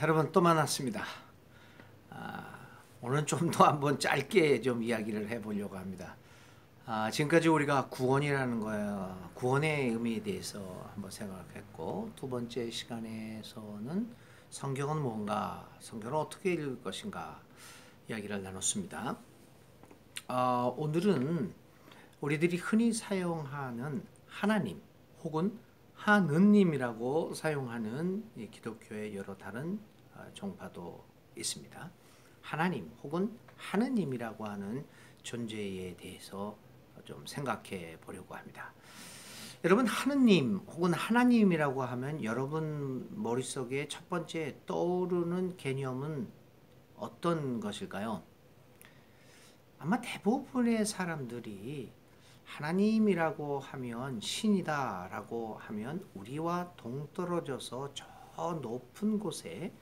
여러분 또 만났습니다. 오늘 좀 더 한번 짧게 좀 이야기를 해보려고 합니다. 지금까지 우리가 구원이라는 거야, 구원의 의미에 대해서 한번 생각했고, 두 번째 시간에서는 성경은 뭔가, 성경을 어떻게 읽을 것인가 이야기를 나눴습니다. 오늘은 우리들이 흔히 사용하는 하나님 혹은 하느님이라고 사용하는 기독교의 여러 다른 종파도 있습니다. 하나님 혹은 하느님이라고 하는 존재에 대해서 좀 생각해 보려고 합니다. 여러분, 하느님 혹은 하나님이라고 하면 여러분 머릿속에 첫 번째 떠오르는 개념은 어떤 것일까요? 아마 대부분의 사람들이 하나님이라고 하면, 신이다라고 하면 우리와 동떨어져서 저 높은 곳에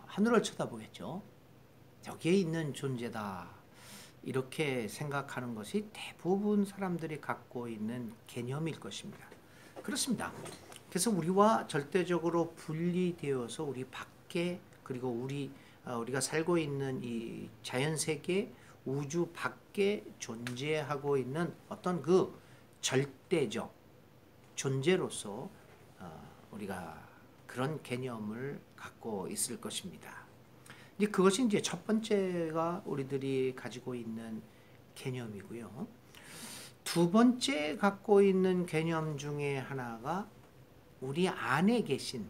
하늘을 쳐다보겠죠. 저기에 있는 존재다, 이렇게 생각하는 것이 대부분 사람들이 갖고 있는 개념일 것입니다. 그렇습니다. 그래서 우리와 절대적으로 분리되어서 우리 밖에, 그리고 우리가 살고 있는 이 자연세계, 우주 밖에 존재하고 있는 어떤 그 절대적 존재로서 우리가 그런 개념을 갖고 있을 것입니다. 그것이 이제 첫 번째가 우리들이 가지고 있는 개념이고요. 두 번째 갖고 있는 개념 중에 하나가 우리 안에 계신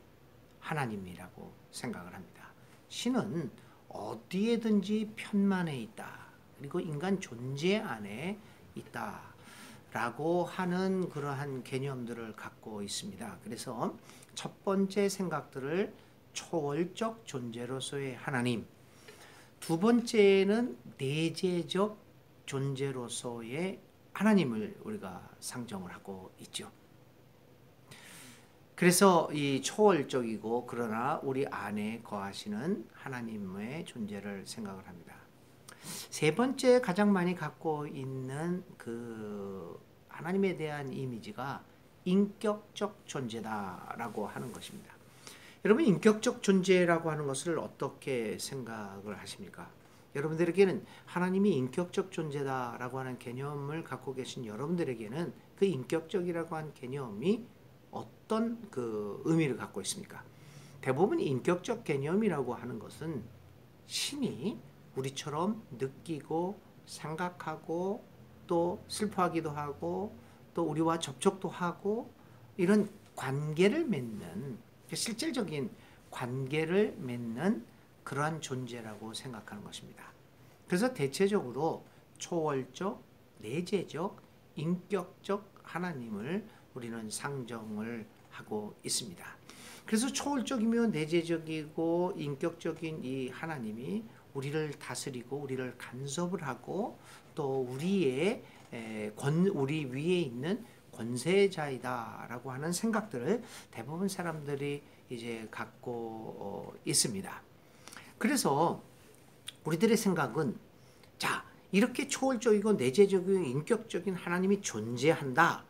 하나님이라고 생각을 합니다. 신은 어디에든지 편만해 있다, 그리고 인간 존재 안에 있다라고 하는 그러한 개념들을 갖고 있습니다. 그래서 첫 번째 생각들을 초월적 존재로서의 하나님, 두 번째는 내재적 존재로서의 하나님을 우리가 상정을 하고 있죠. 그래서 이 초월적이고 그러나 우리 안에 거하시는 하나님의 존재를 생각을 합니다. 세 번째 가장 많이 갖고 있는 그 하나님에 대한 이미지가 인격적 존재다라고 하는 것입니다. 여러분, 인격적 존재라고 하는 것을 어떻게 생각을 하십니까? 여러분들에게는 하나님이 인격적 존재다라고 하는 개념을 갖고 계신 여러분들에게는 그 인격적이라고 하는 개념이 어떤 그 의미를 갖고 있습니까? 대부분 인격적 개념이라고 하는 것은 신이 우리처럼 느끼고 생각하고 또 슬퍼하기도 하고 또 우리와 접촉도 하고 이런 관계를 맺는, 실질적인 관계를 맺는 그러한 존재라고 생각하는 것입니다. 그래서 대체적으로 초월적, 내재적, 인격적 하나님을 우리는 상정을 하고 있습니다. 그래서 초월적이며 내재적이고 인격적인 이 하나님이 우리를 다스리고 우리를 간섭을 하고 또 우리 위에 있는 권세자이다라고 하는 생각들을 대부분 사람들이 이제 갖고 있습니다. 그래서 우리들의 생각은, 자, 이렇게 초월적이고 내재적이고 인격적인 하나님이 존재한다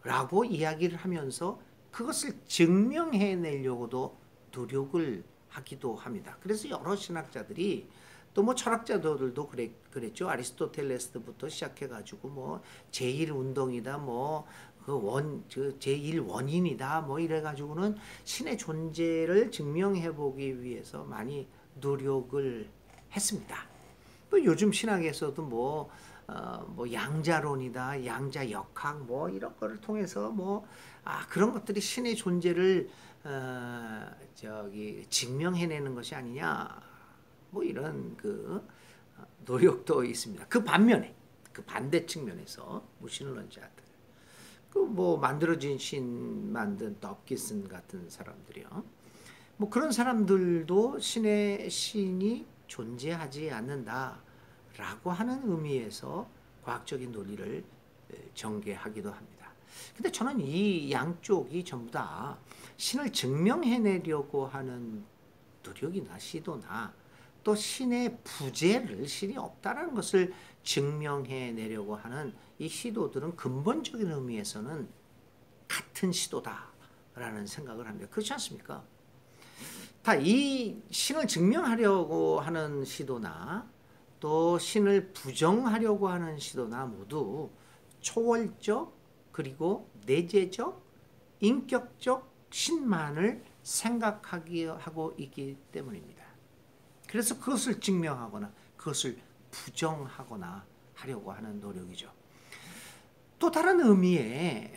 라고 이야기를 하면서 그것을 증명해내려고도 노력을 하기도 합니다. 그래서 여러 신학자들이 또 뭐 철학자들도 그랬죠. 아리스토텔레스부터 시작해가지고 뭐 제1운동이다, 뭐 제1원인이다, 뭐 이래가지고는 신의 존재를 증명해보기 위해서 많이 노력을 했습니다. 또 요즘 신학에서도 뭐 양자론이다, 양자역학 뭐 이런 거를 통해서 그런 것들이 신의 존재를 증명해내는 것이 아니냐, 뭐 이런 그 노력도 있습니다. 그 반면에, 그 반대 측면에서 무신론자들, 그 뭐 만들어진 신 만든 덥기슨 같은 사람들이요, 뭐 그런 사람들도 신이 존재하지 않는다라고 하는 의미에서 과학적인 논리를 전개하기도 합니다. 근데 저는 이 양쪽이 전부 다 신을 증명해내려고 하는 노력이나 시도나 또 신의 부재를, 신이 없다라는 것을 증명해내려고 하는 이 시도들은 근본적인 의미에서는 같은 시도다라는 생각을 합니다. 그렇지 않습니까? 다 이 신을 증명하려고 하는 시도나 또 신을 부정하려고 하는 시도나 모두 초월적 그리고 내재적 인격적 신만을 생각하고 있기 때문입니다. 그래서 그것을 증명하거나 그것을 부정하거나 하려고 하는 노력이죠. 또 다른 의미의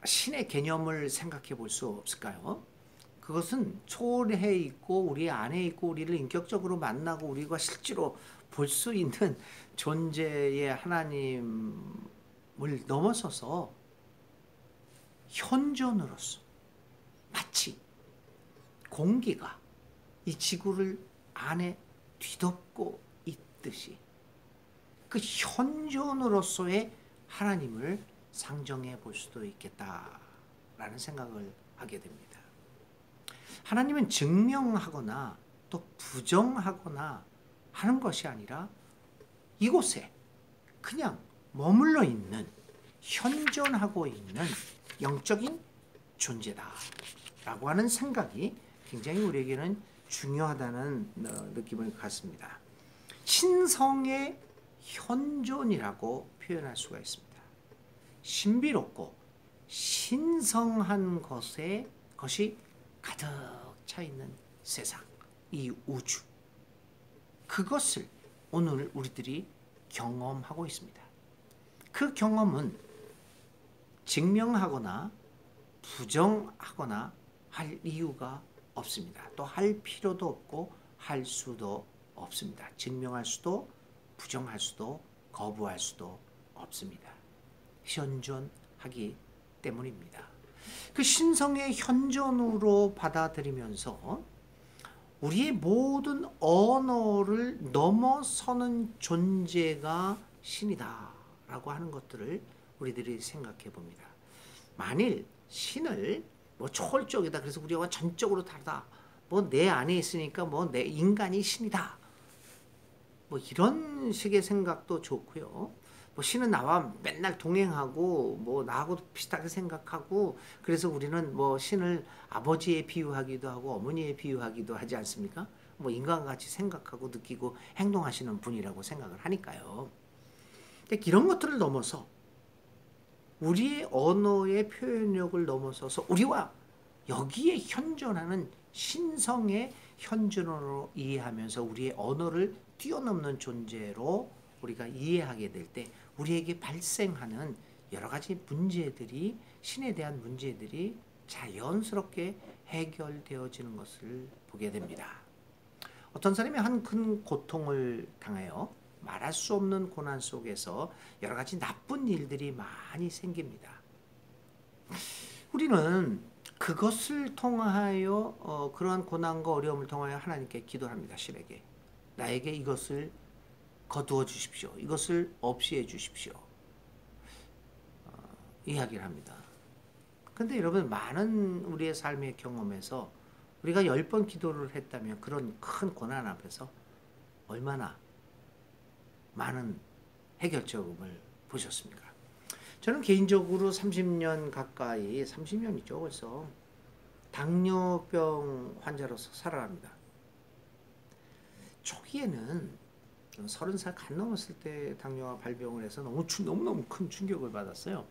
신의 개념을 생각해 볼 수 없을까요? 그것은 초월해 있고 우리 안에 있고 우리를 인격적으로 만나고 우리가 실제로 볼 수 있는 존재의 하나님을 넘어서서 현존으로서 마치 공기가 이 지구를 안에 뒤덮고 있듯이 그 현존으로서의 하나님을 상정해 볼 수도 있겠다라는 생각을 하게 됩니다. 하나님은 증명하거나 또 부정하거나 하는 것이 아니라 이곳에 그냥 머물러 있는 현존하고 있는 영적인 존재다라고 하는 생각이 굉장히 우리에게는 중요하다는 느낌을 갖습니다. 신성의 현존이라고 표현할 수가 있습니다. 신비롭고 신성한 것이 가득 차 있는 세상, 이 우주. 그것을 오늘 우리들이 경험하고 있습니다. 그 경험은 증명하거나 부정하거나 할 이유가 없습니다. 또 할 필요도 없고 할 수도 없습니다. 증명할 수도 부정할 수도 거부할 수도 없습니다. 현존하기 때문입니다. 그 신성의 현존으로 받아들이면서 우리의 모든 언어를 넘어서는 존재가 신이다라고 하는 것들을 우리들이 생각해 봅니다. 만일 신을 초월적이다. 그래서 우리와 전적으로 다르다. 내 안에 있으니까 내 인간이 신이다. 이런 식의 생각도 좋고요. 신은 나와 맨날 동행하고 나하고 비슷하게 생각하고 그래서 우리는 신을 아버지에 비유하기도 하고 어머니에 비유하기도 하지 않습니까? 인간같이 생각하고 느끼고 행동하시는 분이라고 생각을 하니까요. 이런 것들을 넘어서 우리의 언어의 표현력을 넘어서서 우리와 여기에 현존하는 신성의 현존으로 이해하면서 우리의 언어를 뛰어넘는 존재로 우리가 이해하게 될 때 우리에게 발생하는 여러 가지 문제들이 신에 대한 문제들이 자연스럽게 해결되어지는 것을 보게 됩니다. 어떤 사람이 한 큰 고통을 당하여 말할 수 없는 고난 속에서 여러 가지 나쁜 일들이 많이 생깁니다. 우리는 그것을 통하여 그러한 고난과 어려움을 통하여 하나님께 기도합니다. 신에게 나에게 이것을 거두어 주십시오. 이것을 없이해 주십시오. 이야기를 합니다. 근데 여러분 많은 우리의 삶의 경험에서 우리가 10번 기도를 했다면 그런 큰 고난 앞에서 얼마나 많은 해결책을 보셨습니까? 저는 개인적으로 30년 가까이 30년이죠. 벌써 당뇨병 환자로서 살아갑니다. 초기에는 30살 간 넘었을 때 당뇨가 발병을 해서 너무너무 큰 충격을 받았어요.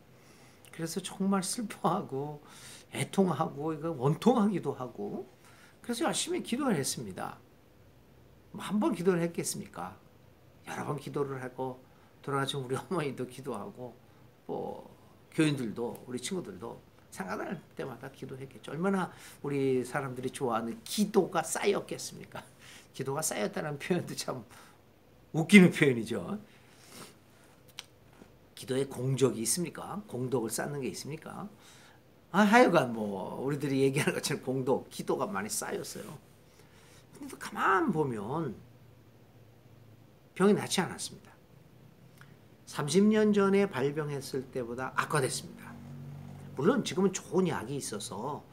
그래서 정말 슬퍼하고 애통하고 이거 원통하기도 하고 그래서 열심히 기도를 했습니다. 한 번 기도를 했겠습니까? 여러 번 기도를 하고 돌아가신 우리 어머니도 기도하고 교인들도 우리 친구들도 생각날 때마다 기도했겠죠. 얼마나 우리 사람들이 좋아하는 기도가 쌓였겠습니까? 기도가 쌓였다는 표현도 참 웃기는 표현이죠. 기도에 공적이 있습니까? 공덕을 쌓는 게 있습니까? 하여간 우리들이 얘기하는 것처럼 공덕, 기도가 많이 쌓였어요. 근데 가만 보면 병이 낫지 않았습니다. 30년 전에 발병했을 때보다 악화됐습니다. 물론 지금은 좋은 약이 있어서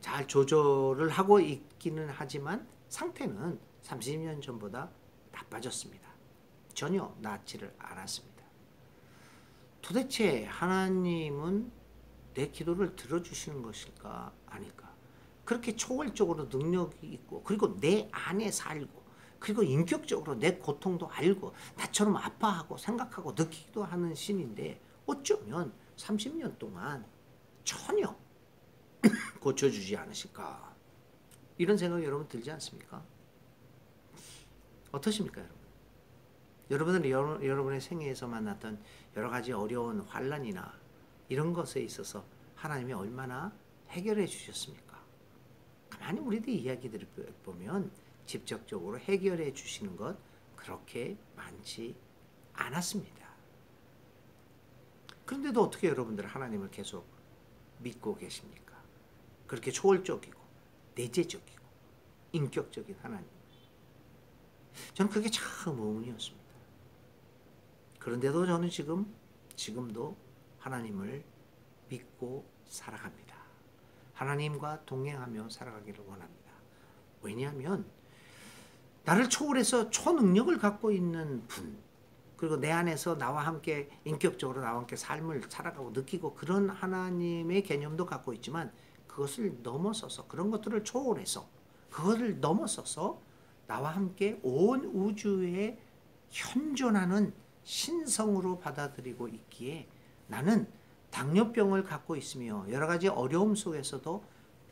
잘 조절을 하고 있기는 하지만 상태는 30년 전보다 나빠졌습니다. 전혀 낫지를 않았습니다. 도대체 하나님은 내 기도를 들어주시는 것일까 아닐까? 그렇게 초월적으로 능력이 있고 그리고 내 안에 살고 그리고 인격적으로 내 고통도 알고 나처럼 아파하고 생각하고 느끼기도 하는 신인데 어쩌면 30년 동안 전혀 고쳐주지 않으실까 이런 생각이 여러분 들지 않습니까? 어떠십니까 여러분? 여러분은 여러분의 생애에서 만났던 여러 가지 어려운 환난이나 이런 것에 있어서 하나님이 얼마나 해결해 주셨습니까? 가만히 우리들 이야기들을 보면 직접적으로 해결해 주시는 것 그렇게 많지 않았습니다. 그런데도 어떻게 여러분들 하나님을 계속 믿고 계십니까? 그렇게 초월적이고 내재적이고 인격적인 하나님. 저는 그게 참 의문이었습니다. 그런데도 저는 지금도 하나님을 믿고 살아갑니다. 하나님과 동행하며 살아가기를 원합니다. 왜냐하면 나를 초월해서 초능력을 갖고 있는 분 그리고 내 안에서 나와 함께 인격적으로 나와 함께 삶을 살아가고 느끼고 그런 하나님의 개념도 갖고 있지만 그것을 넘어서서 그런 것들을 초월해서 그것을 넘어서서 나와 함께 온 우주에 현존하는 신성으로 받아들이고 있기에 나는 당뇨병을 갖고 있으며 여러 가지 어려움 속에서도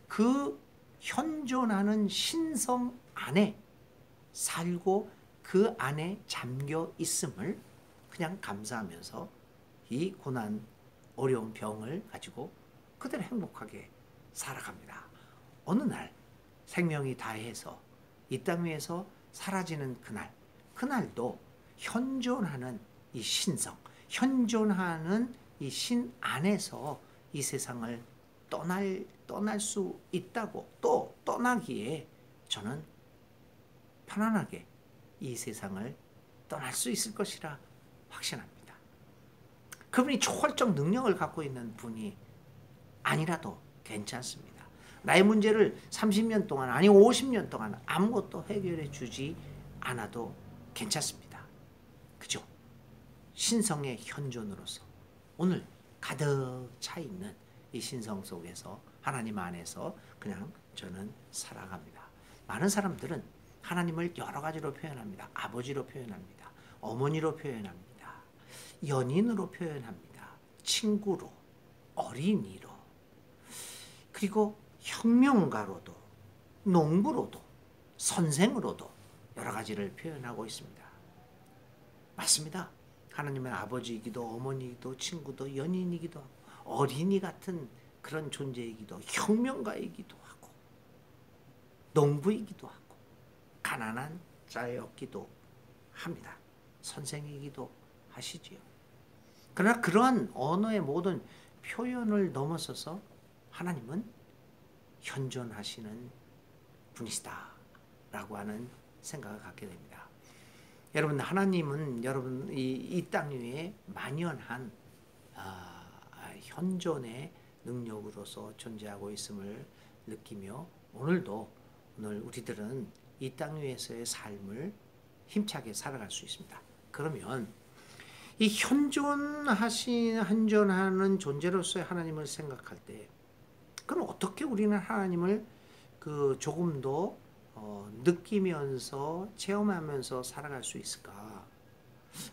그 현존하는 신성 안에 살고 그 안에 잠겨 있음을 그냥 감사하면서 이 고난, 어려운 병을 가지고 그대로 행복하게 살아갑니다. 어느 날 생명이 다해서 이 땅 위에서 사라지는 그날도 현존하는 이 신성, 현존하는 이 신 안에서 이 세상을 떠날 수 있다고 또 떠나기에 저는 편안하게 이 세상을 떠날 수 있을 것이라 확신합니다. 그분이 초월적 능력을 갖고 있는 분이 아니라도 괜찮습니다. 나의 문제를 30년 동안 아니 50년 동안 아무것도 해결해 주지 않아도 괜찮습니다. 그죠? 신성의 현존으로서 오늘 가득 차 있는 이 신성 속에서 하나님 안에서 그냥 저는 살아갑니다. 많은 사람들은 하나님을 여러 가지로 표현합니다. 아버지로 표현합니다. 어머니로 표현합니다. 연인으로 표현합니다. 친구로, 어린이로, 그리고 혁명가로도, 농부로도, 선생으로도 여러 가지를 표현하고 있습니다. 맞습니다. 하나님은 아버지이기도 어머니이기도 친구도 연인이기도 하고 어린이 같은 그런 존재이기도 혁명가이기도 하고 농부이기도 하고 가난한 자였기도 합니다. 선생이기도 하시지요. 그러나 그러한 언어의 모든 표현을 넘어서서 하나님은 현존하시는 분이시다라고 하는 생각을 갖게 됩니다. 여러분 하나님은 여러분 이 땅 위에 만연한 현존의 능력으로서 존재하고 있음을 느끼며 오늘 우리들은 이 땅 위에서의 삶을 힘차게 살아갈 수 있습니다. 그러면 이 현존하는 존재로서의 하나님을 생각할 때 그럼 어떻게 우리는 하나님을 조금 더 느끼면서 체험하면서 살아갈 수 있을까?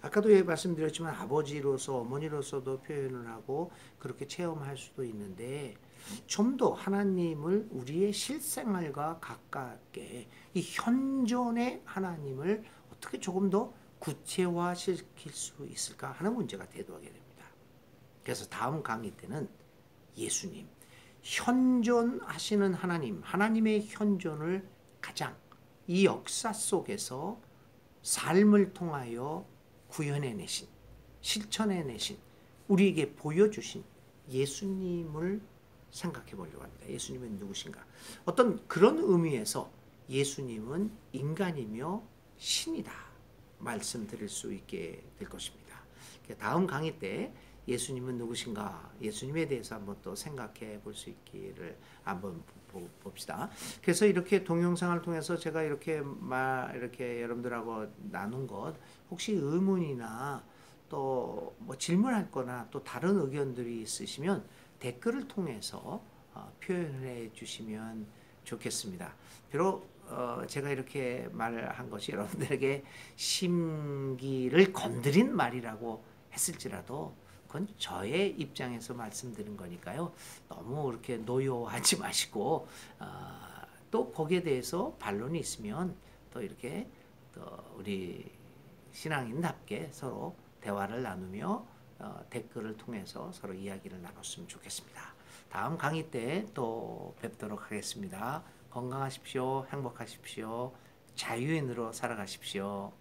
아까도 말씀드렸지만 아버지로서 어머니로서도 표현을 하고 그렇게 체험할 수도 있는데 좀 더 하나님을 우리의 실생활과 가깝게 이 현존의 하나님을 어떻게 조금 더 구체화시킬 수 있을까 하는 문제가 대두하게 됩니다. 그래서 다음 강의 때는 예수님, 현존하시는 하나님, 하나님의 현존을 가장 이 역사 속에서 삶을 통하여 구현해내신, 실천해내신, 우리에게 보여주신 예수님을 생각해 보려고 합니다. 예수님은 누구신가? 어떤 그런 의미에서 예수님은 인간이며 신이다 말씀드릴 수 있게 될 것입니다. 다음 강의 때 예수님은 누구신가? 예수님에 대해서 한번 또 생각해 볼 수 있기를 한번 봅시다. 그래서 이렇게 동영상을 통해서 제가 이렇게 여러분들하고 나눈 것 혹시 의문이나 또 뭐 질문할 거나 또 다른 의견들이 있으시면 댓글을 통해서 표현해 주시면 좋겠습니다. 비록 제가 이렇게 말을 한 것이 여러분들에게 심기를 건드린 말이라고 했을지라도 그건 저의 입장에서 말씀드린 거니까요. 너무 그렇게 노여워하지 마시고 또 거기에 대해서 반론이 있으면 또 이렇게 또 우리 신앙인답게 서로 대화를 나누며 댓글을 통해서 서로 이야기를 나눴으면 좋겠습니다. 다음 강의 때 또 뵙도록 하겠습니다. 건강하십시오. 행복하십시오. 자유인으로 살아가십시오.